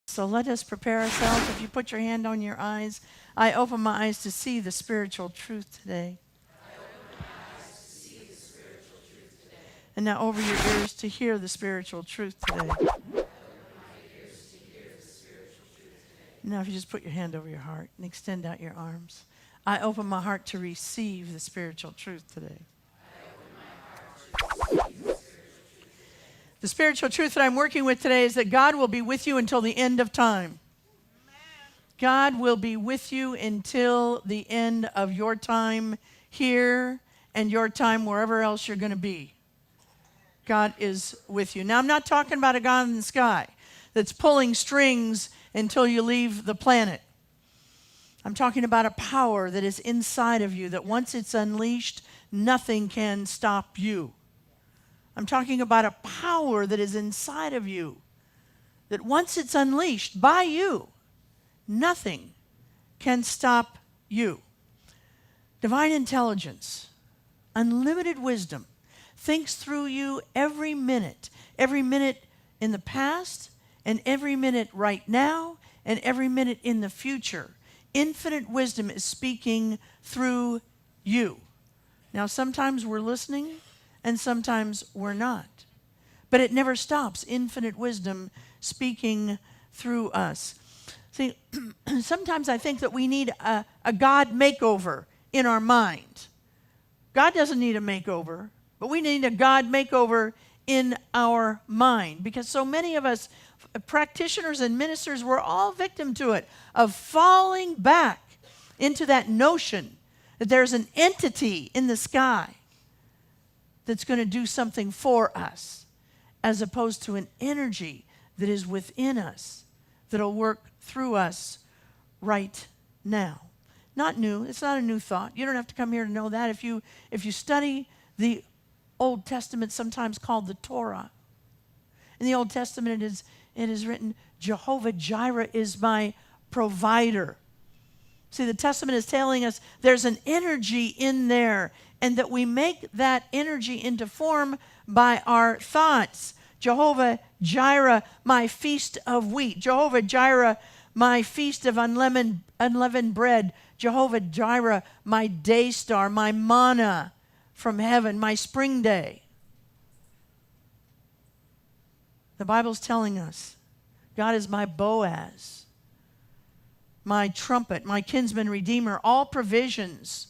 So let us prepare ourselves. If you put your hand on your eyes, I open my eyes to see the spiritual truth today. And now over your ears to hear the spiritual truth today. Now if you just put your hand over your heart and extend out your arms. I open my heart to receive the spiritual truth today. The spiritual truth that I'm working with today is that God will be with you until the end of time. God will be with you until the end of your time here and your time wherever else you're going to be. God is with you. Now, I'm not talking about a God in the sky that's pulling strings until you leave the planet. I'm talking about a power that is inside of you that once it's unleashed, nothing can stop you. I'm talking about a power that is inside of you that once it's unleashed by you, nothing can stop you. Divine intelligence, unlimited wisdom, thinks through you every minute in the past and every minute right now and every minute in the future. Infinite wisdom is speaking through you. Now, sometimes we're listening and sometimes we're not. But it never stops. Infinite wisdom speaking through us. See, sometimes I think that we need a God makeover in our mind. God doesn't need a makeover, but we need a God makeover in our mind. Because so many of us, practitioners and ministers, we're all victim to it, of falling back into that notion that there's an entity in the sky that's going to do something for us, as opposed to an energy that is within us that'll work through us right now. Not new. It's not a new thought. You don't have to come here to know that. If you study the Old Testament, sometimes called the Torah, in the Old Testament it is written, Jehovah Jireh is my provider. See, the Testament is telling us there's an energy in there, and that we make that energy into form by our thoughts. Jehovah Jireh, my feast of wheat. Jehovah Jireh, my feast of unleavened bread. Jehovah Jireh, my day star, my manna from heaven, my spring day. The Bible's telling us God is my Boaz, my trumpet, my kinsman redeemer, all provisions.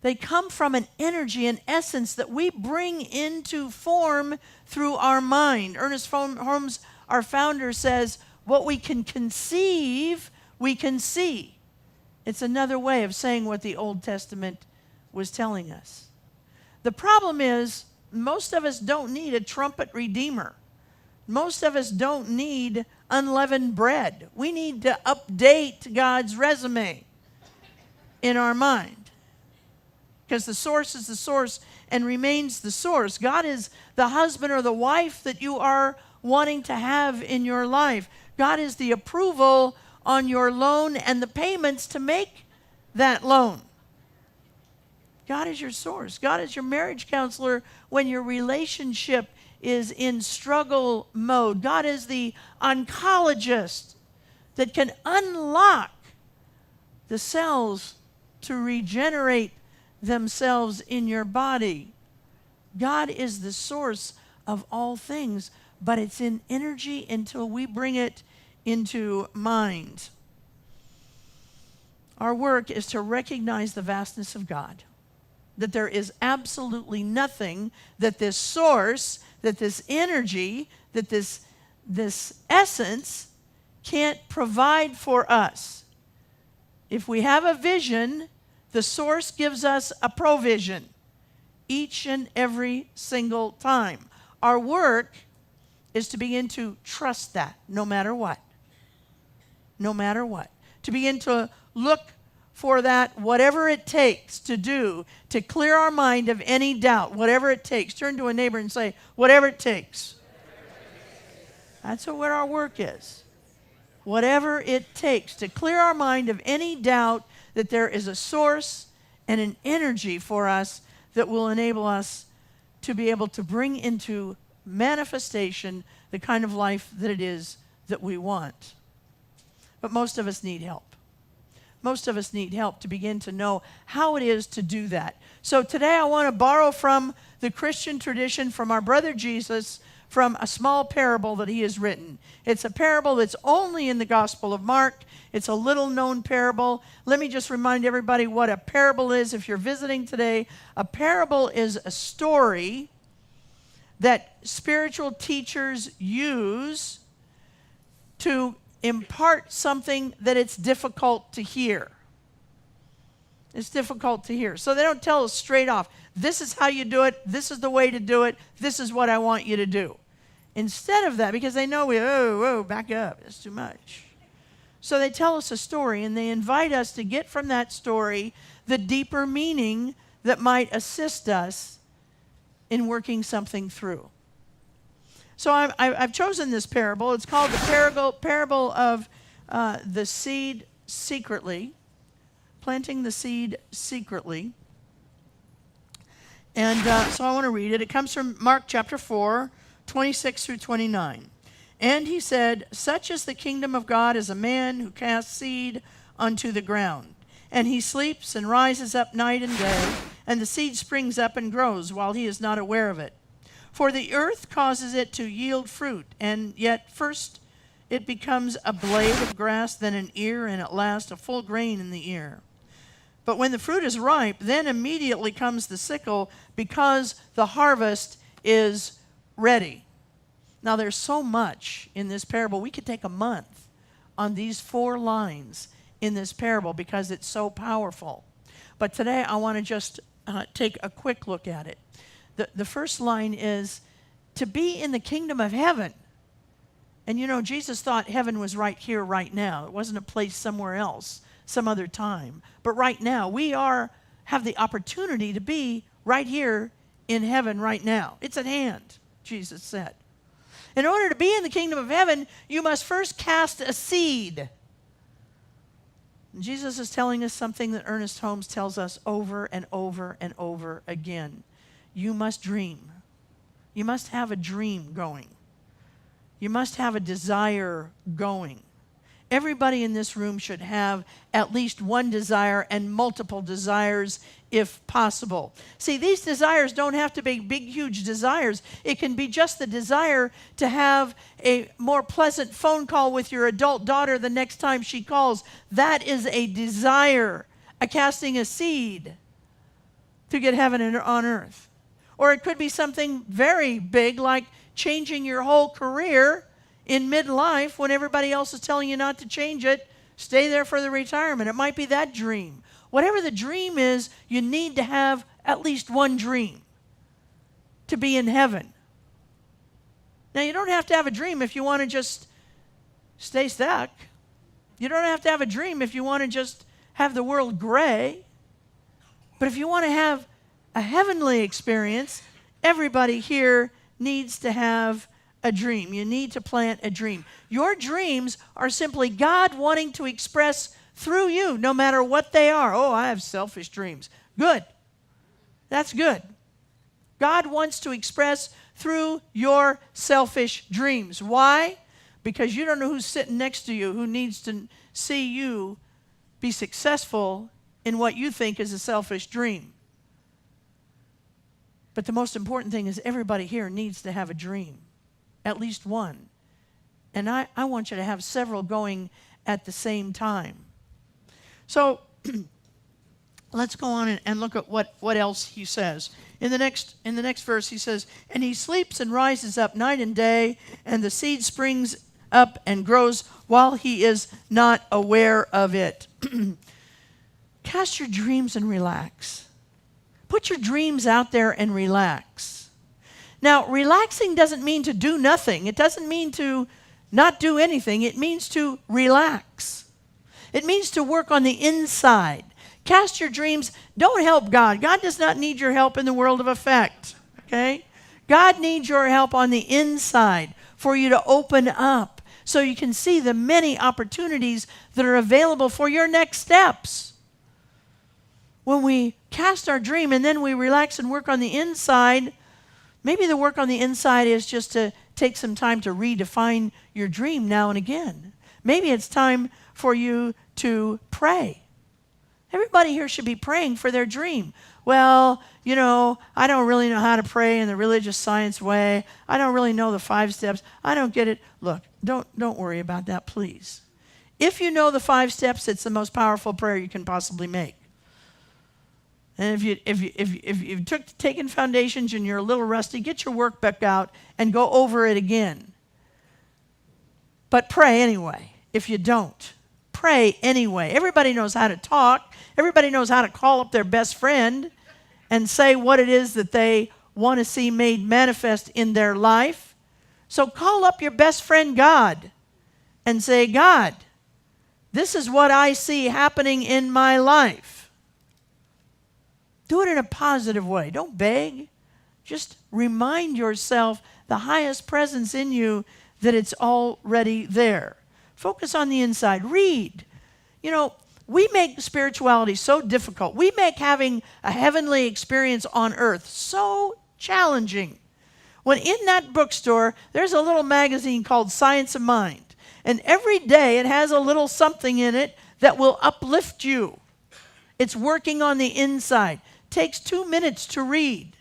They come from an energy, an essence that we bring into form through our mind. Ernest Holmes, our founder, says, what we can conceive, we can see. It's another way of saying what the Old Testament was telling us. The problem is, most of us don't need a trumpet redeemer. Most of us don't need unleavened bread. We need to update God's resume in our mind. Because the source is the source and remains the source. God is the husband or the wife that you are wanting to have in your life. God is the approval on your loan and the payments to make that loan. God is your source. God is your marriage counselor when your relationship is in struggle mode. God is the oncologist that can unlock the cells to regenerate themselves in your body. God is the source of all things, but it's in energy until we bring it into mind. Our work is to recognize the vastness of God, that there is absolutely nothing that this source, that this energy, that this essence can't provide for us. If we have a vision, the source gives us a provision each and every single time. Our work is to begin to trust that no matter what. No matter what. To begin to look for that, whatever it takes to do, to clear our mind of any doubt, whatever it takes. Turn to a neighbor and say, whatever it takes. That's what our work is. Whatever it takes to clear our mind of any doubt that there is a source and an energy for us that will enable us to be able to bring into manifestation the kind of life that it is that we want. But most of us need help. Most of us need help to begin to know how it is to do that. So today I want to borrow from the Christian tradition, from our brother Jesus, from a small parable that he has written. It's a parable that's only in the Gospel of Mark. It's a little known parable. Let me just remind everybody what a parable is. If you're visiting today, a parable is a story that spiritual teachers use to impart something that it's difficult to hear. It's difficult to hear. So they don't tell us straight off, this is how you do it, this is the way to do it, this is what I want you to do. Instead of that, because they know back up, it's too much. So they tell us a story, and they invite us to get from that story the deeper meaning that might assist us in working something through. So I've chosen this parable. It's called the parable of the seed secretly, planting the seed secretly. And so I want to read it. It comes from Mark chapter 4, 26 through 29. And he said, such is the kingdom of God as a man who casts seed unto the ground. And he sleeps and rises up night and day, and the seed springs up and grows while he is not aware of it. For the earth causes it to yield fruit, and yet first it becomes a blade of grass, then an ear, and at last a full grain in the ear. But when the fruit is ripe, then immediately comes the sickle, because the harvest is ready. Now there's so much in this parable. We could take a month on these 4 lines in this parable because it's so powerful. But today I want to just take a quick look at it. The first line is, to be in the kingdom of heaven. And you know, Jesus thought heaven was right here, right now. It wasn't a place somewhere else, some other time. But right now, we have the opportunity to be right here in heaven right now. It's at hand, Jesus said. In order to be in the kingdom of heaven, you must first cast a seed. And Jesus is telling us something that Ernest Holmes tells us over and over and over again. You must dream. You must have a dream going. You must have a desire going. Everybody in this room should have at least one desire and multiple desires if possible. See, these desires don't have to be big, huge desires. It can be just the desire to have a more pleasant phone call with your adult daughter the next time she calls. That is a desire, a casting a seed to get heaven on earth. Or it could be something very big, like changing your whole career in midlife when everybody else is telling you not to change it. Stay there for the retirement. It might be that dream. Whatever the dream is, you need to have at least one dream to be in heaven. Now, you don't have to have a dream if you want to just stay stuck. You don't have to have a dream if you want to just have the world gray. But if you want to have a heavenly experience, everybody here needs to have a dream. You need to plant a dream. Your dreams are simply God wanting to express through you, no matter what they are. Oh, I have selfish dreams. Good. That's good. God wants to express through your selfish dreams. Why? Because you don't know who's sitting next to you who needs to see you be successful in what you think is a selfish dream. But the most important thing is everybody here needs to have a dream, at least one. And I want you to have several going at the same time. So let's go on and look at what else he says. In the next verse he says, and he sleeps and rises up night and day, and the seed springs up and grows while he is not aware of it. Cast your dreams and relax. Put your dreams out there and relax. Now, relaxing doesn't mean to do nothing. It doesn't mean to not do anything. It means to relax. It means to work on the inside. Cast your dreams. Don't help God. God does not need your help in the world of effect. Okay? God needs your help on the inside for you to open up so you can see the many opportunities that are available for your next steps. When we cast our dream and then we relax and work on the inside, maybe the work on the inside is just to take some time to redefine your dream now and again. Maybe it's time for you to pray. Everybody here should be praying for their dream. Well, I don't really know how to pray in the religious science way. I don't really know the 5 steps. I don't get it. Look, don't worry about that, please. If you know the 5 steps, it's the most powerful prayer you can possibly make. And if you've taken foundations and you're a little rusty, get your workbook out and go over it again. But pray anyway. If you don't, pray anyway. Everybody knows how to talk. Everybody knows how to call up their best friend and say what it is that they want to see made manifest in their life. So call up your best friend God and say, God, this is what I see happening in my life. Do it in a positive way. Don't beg. Just remind yourself, the highest presence in you, that it's already there. Focus on the inside. Read. We make spirituality so difficult. We make having a heavenly experience on earth so challenging. When in that bookstore, there's a little magazine called Science of Mind. And every day it has a little something in it that will uplift you. It's working on the inside. Takes 2 minutes to read.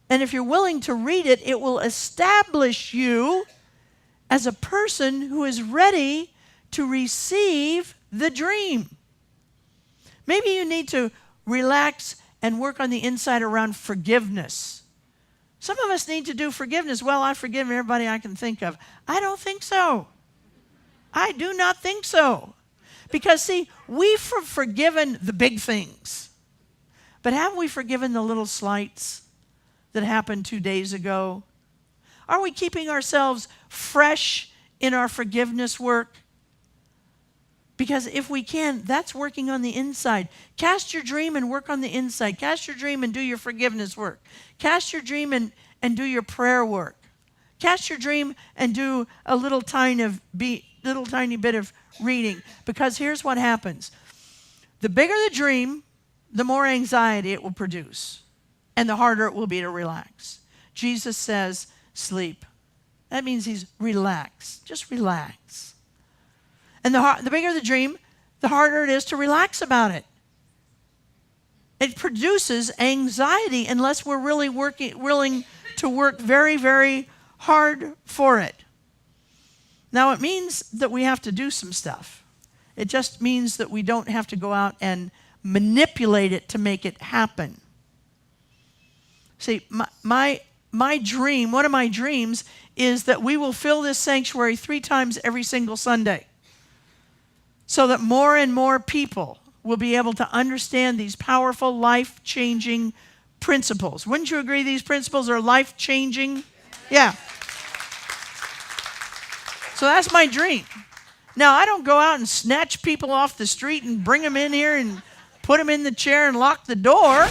And if you're willing to read it, it will establish you as a person who is ready to receive the dream. Maybe you need to relax and work on the inside around forgiveness. Some of us need to do forgiveness. Well, I've forgiven everybody I can think of. I don't think so. I do not think so. Because, see, we've forgiven the big things. But have we forgiven the little slights that happened 2 days ago? Are we keeping ourselves fresh in our forgiveness work? Because if we can, that's working on the inside. Cast your dream and work on the inside. Cast your dream and do your forgiveness work. Cast your dream and do your prayer work. Cast your dream and do a little tiny bit of reading. Because here's what happens. The bigger the dream, the more anxiety it will produce. And the harder it will be to relax. Jesus says, sleep. That means he's relaxed. Just relax. And the bigger the dream, the harder it is to relax about it. It produces anxiety unless we're really willing to work very, very hard for it. Now, it means that we have to do some stuff. It just means that we don't have to go out and manipulate it to make it happen. See, my dream, one of my dreams, is that we will fill this sanctuary 3 times every single Sunday, so that more and more people will be able to understand these powerful, life-changing principles. Wouldn't you agree these principles are life-changing? Yeah. So that's my dream. Now, I don't go out and snatch people off the street and bring them in here and put them in the chair and lock the door.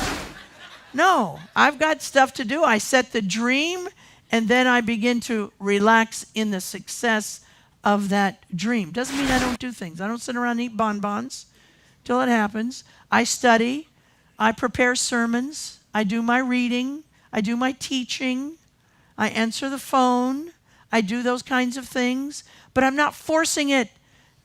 No, I've got stuff to do. I set the dream, and then I begin to relax in the success of that dream. Doesn't mean I don't do things. I don't sit around and eat bonbons till it happens. I study. I prepare sermons. I do my reading. I do my teaching. I answer the phone. I do those kinds of things. But I'm not forcing it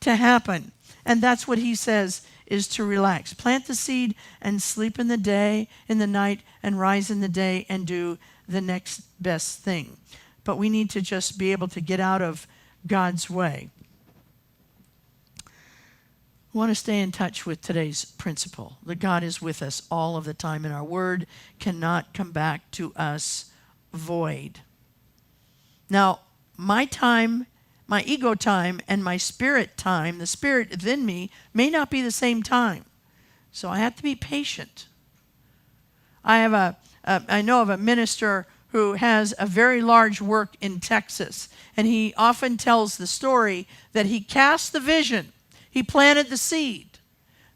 to happen. And that's what he says is to relax. Plant the seed and sleep in the day, in the night, and rise in the day and do the next best thing. But we need to just be able to get out of God's way. I want to stay in touch with today's principle, that God is with us all of the time, and our word cannot come back to us void. Now, my time, my ego time, and my spirit time, the spirit within me, may not be the same time. So I have to be patient. I know of a minister who has a very large work in Texas, and he often tells the story that he cast the vision, he planted the seed,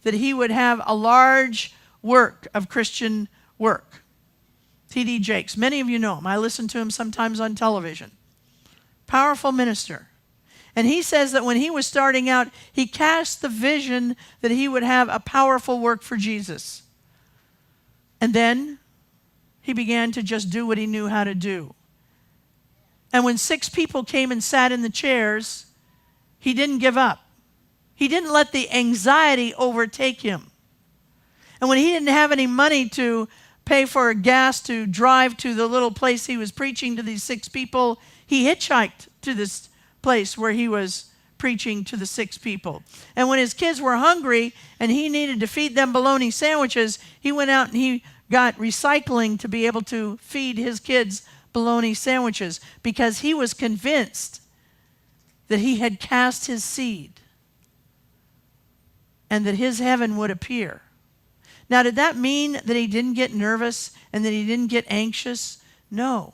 that he would have a large work of Christian work. T.D. Jakes, many of you know him. I listen to him sometimes on television. Powerful minister. And he says that when he was starting out, he cast the vision that he would have a powerful work for Jesus. And then he began to just do what he knew how to do. And when 6 people came and sat in the chairs, he didn't give up. He didn't let the anxiety overtake him. And when he didn't have any money to pay for gas to drive to the little place he was preaching to these 6 people, he hitchhiked to this place where he was preaching to the 6 people. And when his kids were hungry and he needed to feed them bologna sandwiches, he went out and he got recycling to be able to feed his kids bologna sandwiches, because he was convinced that he had cast his seed and that his heaven would appear. Now, did that mean that he didn't get nervous and that he didn't get anxious? No.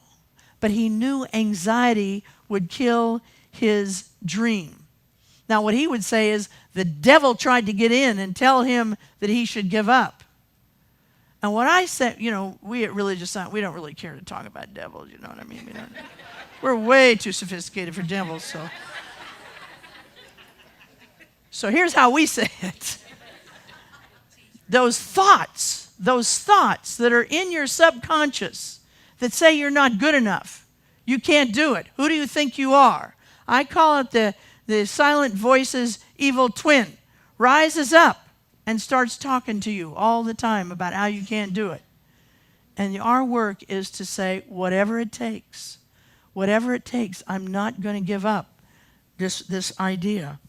But he knew anxiety would kill his dream. Now, what he would say is the devil tried to get in and tell him that he should give up. And what I said, we at Religious Science, we don't really care to talk about devils, you know what I mean? We're way too sophisticated for devils, So here's how we say it. Those thoughts that are in your subconscious that say you're not good enough, you can't do it, who do you think you are? I call it the silent voice's evil twin. Rises up and starts talking to you all the time about how you can't do it. And our work is to say, whatever it takes, I'm not going to give up this idea.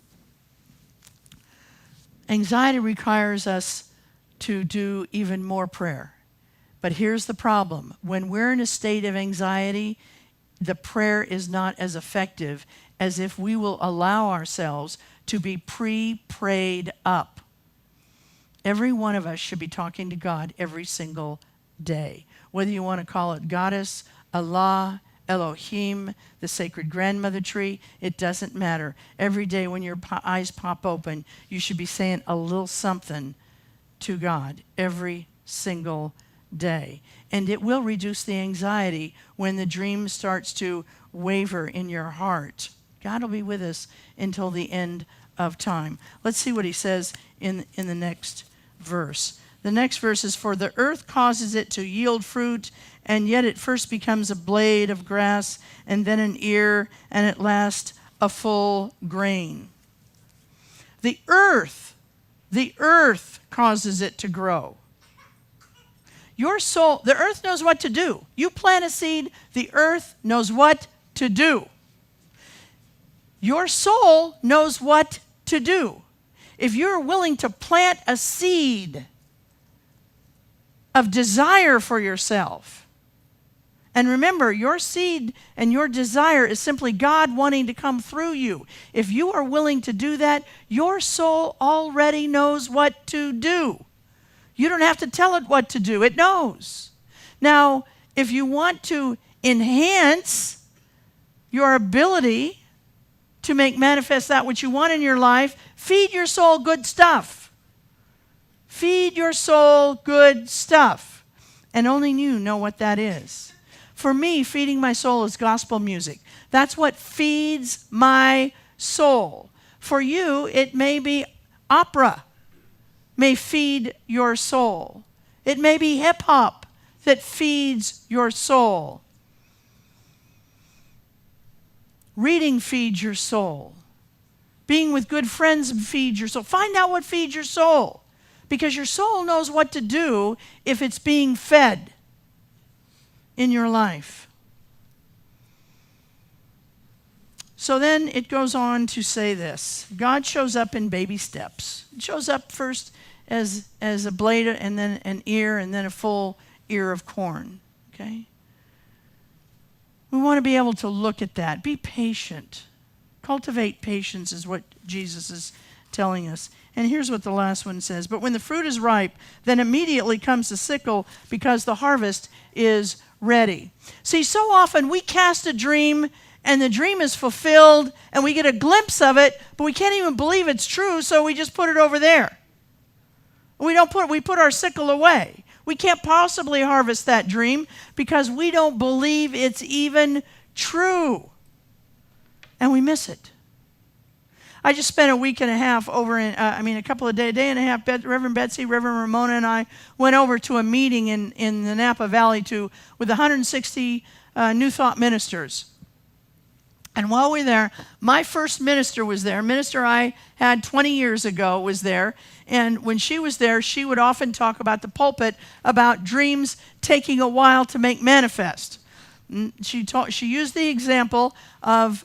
Anxiety requires us to do even more prayer. But here's the problem. When we're in a state of anxiety, the prayer is not as effective as if we will allow ourselves to be pre-prayed up. Every one of us should be talking to God every single day. Whether you want to call it Goddess, Allah, Elohim, the sacred grandmother tree, it doesn't matter. Every day when your eyes pop open, you should be saying a little something to God every single day. And it will reduce the anxiety when the dream starts to waver in your heart. God will be with us until the end of time. Let's see what he says in the next verse. The next verse is, for the earth causes it to yield fruit, and yet it first becomes a blade of grass, and then an ear, and at last a full grain. The earth causes it to grow. Your soul, the earth knows what to do. You plant a seed, the earth knows what to do. Your soul knows what to do. If you're willing to plant a seed of desire for yourself, and remember, your seed and your desire is simply God wanting to come through you. If you are willing to do that, your soul already knows what to do. You don't have to tell it what to do. It knows. Now, if you want to enhance your ability to make manifest that which you want in your life, feed your soul good stuff. Feed your soul good stuff. And only you know what that is. For me, feeding my soul is gospel music. That's what feeds my soul. For you, it may be opera, may feed your soul. It may be hip-hop that feeds your soul. Reading feeds your soul. Being with good friends feeds your soul. Find out what feeds your soul, because your soul knows what to do if it's being fed in your life. So then it goes on to say this. God shows up in baby steps. It shows up first as a blade, and then an ear, and then a full ear of corn. Okay? We want to be able to look at that. Be patient. Cultivate patience is what Jesus is telling us. And here's what the last one says. But when the fruit is ripe, then immediately comes the sickle, because the harvest is ready. See, so often we cast a dream, and the dream is fulfilled, and we get a glimpse of it, but we can't even believe it's true, so we just put it over there. We put our sickle away. We can't possibly harvest that dream because we don't believe it's even true. And we miss it. I just spent a week and a half over in, a couple of days, day and a half, Reverend Betsy, Reverend Ramona, and I went over to a meeting in the Napa Valley with 160 New Thought ministers. And while we were there, my first minister was there. Minister I had 20 years ago was there. And when she was there, she would often talk about the pulpit about dreams taking a while to make manifest. She used the example of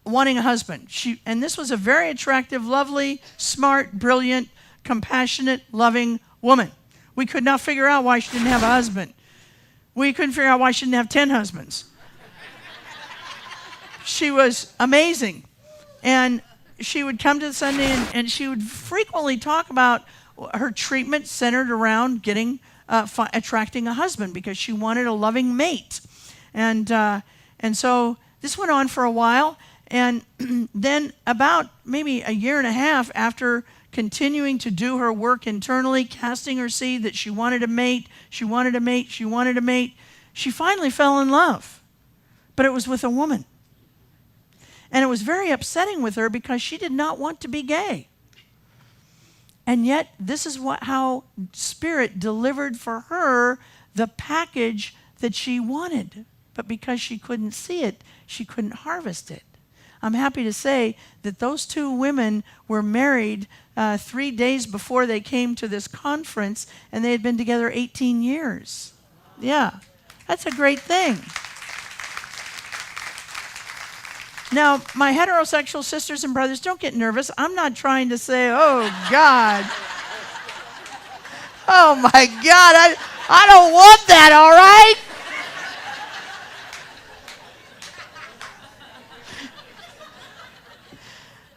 wanting a husband. And this was a very attractive, lovely, smart, brilliant, compassionate, loving woman. We could not figure out why she didn't have a husband. We couldn't figure out why she didn't have 10 husbands. She was amazing. And she would come to the Sunday and she would frequently talk about her treatment centered around attracting a husband because she wanted a loving mate. And so this went on for a while. And then about maybe a year and a half after continuing to do her work internally, casting her seed that she wanted a mate, she finally fell in love. But it was with a woman. And it was very upsetting with her because she did not want to be gay. And yet, this is how Spirit delivered for her the package that she wanted. But because she couldn't see it, she couldn't harvest it. I'm happy to say that those two women were married 3 days before they came to this conference, and they had been together 18 years. Yeah, that's a great thing. Now, my heterosexual sisters and brothers, don't get nervous. I'm not trying to say, oh, God. Oh, my God, I don't want that, all right?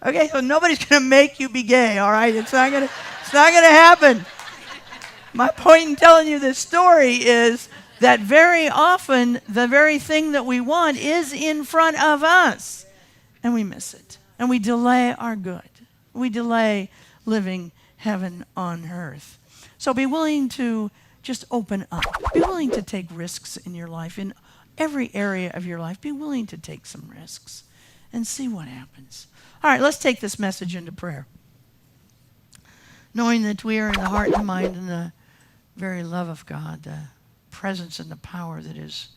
Okay, so nobody's going to make you be gay, all right? It's not going to happen. My point in telling you this story is that very often the very thing that we want is in front of us. And we miss it. And we delay our good. We delay living heaven on earth. So be willing to just open up. Be willing to take risks in your life. In every area of your life, be willing to take some risks and see what happens. All right, let's take this message into prayer. Knowing that we are in the heart and the mind and the very love of God, the presence and the power that is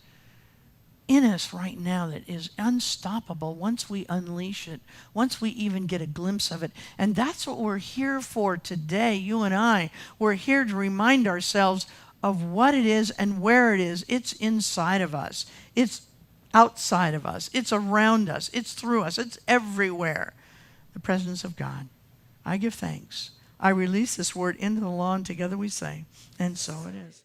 in us right now that is unstoppable once we unleash it, once we even get a glimpse of it. And that's what we're here for today, you and I. We're here to remind ourselves of what it is and where it is. It's inside of us. It's outside of us. It's around us. It's through us. It's everywhere. The presence of God. I give thanks. I release this word into the law, and together we say, and so it is.